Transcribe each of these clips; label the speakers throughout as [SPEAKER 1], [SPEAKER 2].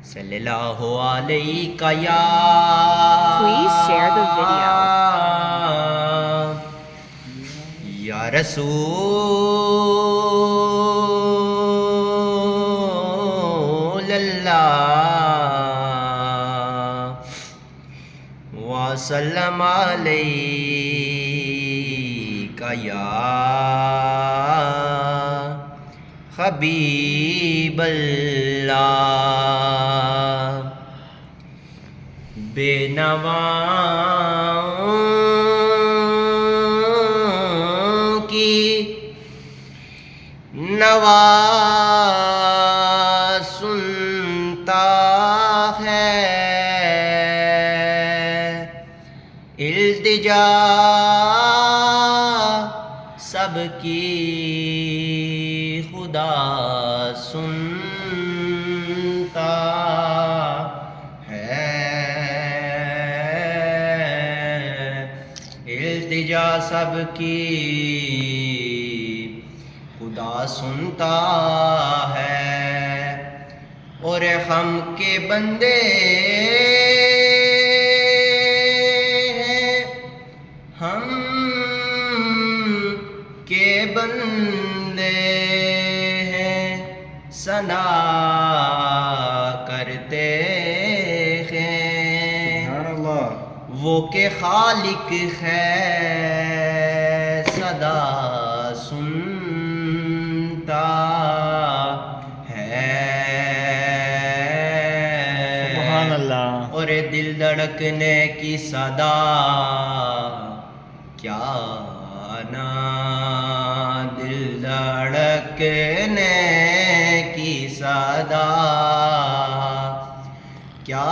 [SPEAKER 1] صلی اللہ علیہ یا
[SPEAKER 2] Please share the video.
[SPEAKER 1] یا رسول اللہ وسلم علیہ یا حبیب اللہ بے نواؤں کی نوا سنتا ہے التجا سب کی خدا سنتا التجا سب کی خدا سنتا ہے اور ہم کے بندے ہیں ہم کے بندے ہیں ثنا کرتے وہ کہ خالق ہے صدا سنتا ہے
[SPEAKER 3] سبحان اللہ
[SPEAKER 1] اور دل دھڑکنے کی صدا کیا نا دل دھڑکنے کی صدا کیا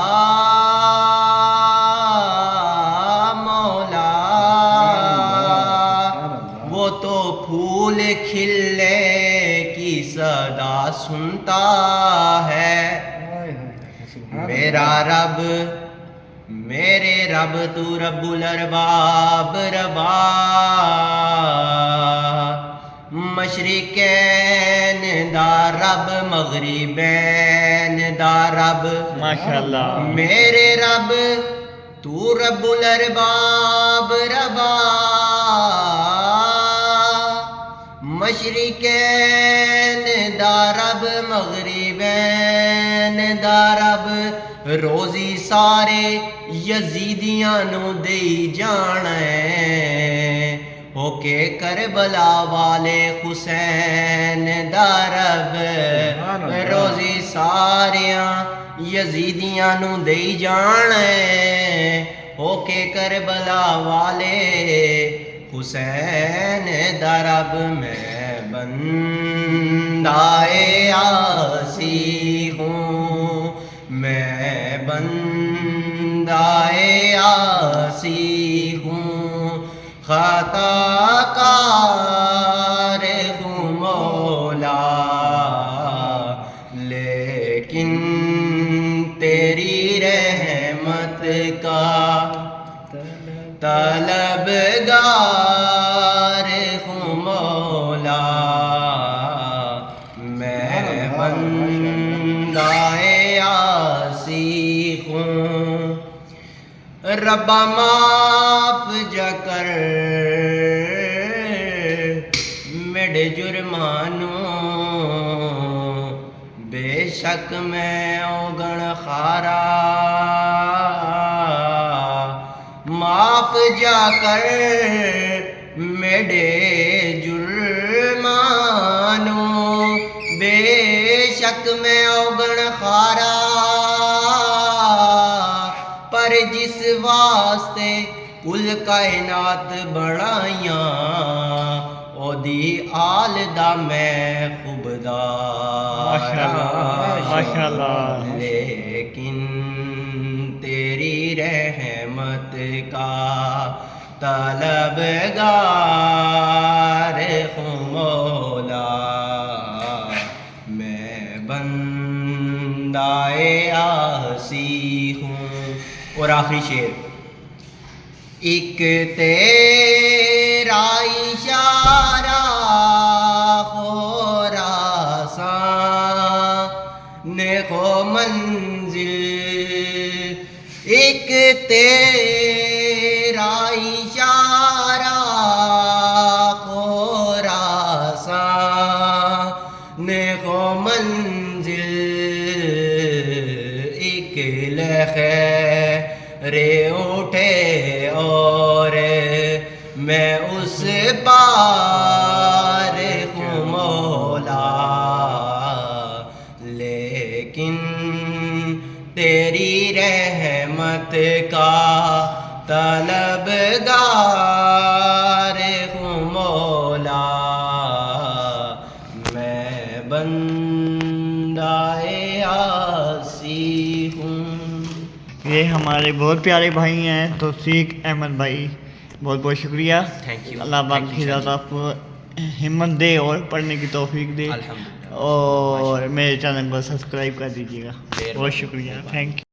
[SPEAKER 1] پھول کھلنے کی صدا سنتا ہے میرا رب میرے رب تو رب الارباب ربا مشرقین دا رب مغربین دا رب
[SPEAKER 3] ماشاءاللہ
[SPEAKER 1] میرے رب تو رب الارباب ربا مشرقین دا رب مغربین دا رب روزی سارے یزیدیاں نو دئی جانے ہو کے کربلا والے حسین دا رب روزی ساریاں یزیدیاں نو دئی جانے ہو کے کربلا والے حسین دا رب میں بندائے آسی ہوں میں بندائے آسی ہوں خطا کار ہوں مولا لیکن تیری رحمت کا طلبگار ہوں مولا میں بندائے آسی ہوں ربا معاف جا کر میرے جرمانوں بے شک میں اوگن خارا معاف جا کر میرے جرمانوں بے شک میں اوگن خارا پر جس واسطے کل کائنات بڑھائیاں او دی آل دا میں خوبدار
[SPEAKER 3] ماشاءاللہ
[SPEAKER 1] لیکن تیری رحمت کا طلبگار ہوں مولا میں بندائے آسی ہوں اور آخری شعر ایک تیرا اشارہ خوراسان نے کو منزل منزل ایک تیرا اشارہ خراسان کو منزل ایک لخیر اٹھے اور میں اس پار ہوں مولا لیکن تیری رحمت کا طلبگار ہوں مولا میں بندہ عاصی ہوں.
[SPEAKER 3] یہ ہمارے بہت پیارے بھائی ہیں توفیق احمد بھائی، بہت بہت شکریہ.
[SPEAKER 1] Thank you.
[SPEAKER 3] اللہ پاک
[SPEAKER 1] Thank you,
[SPEAKER 3] کی ذات آپ کو ہمت دے اور پڑھنے کی توفیق دے،
[SPEAKER 1] الحمدللہ.
[SPEAKER 3] اور میرے چینل کو سبسکرائب کر دیجیے گا. بہت شکریہ، تھینک یو.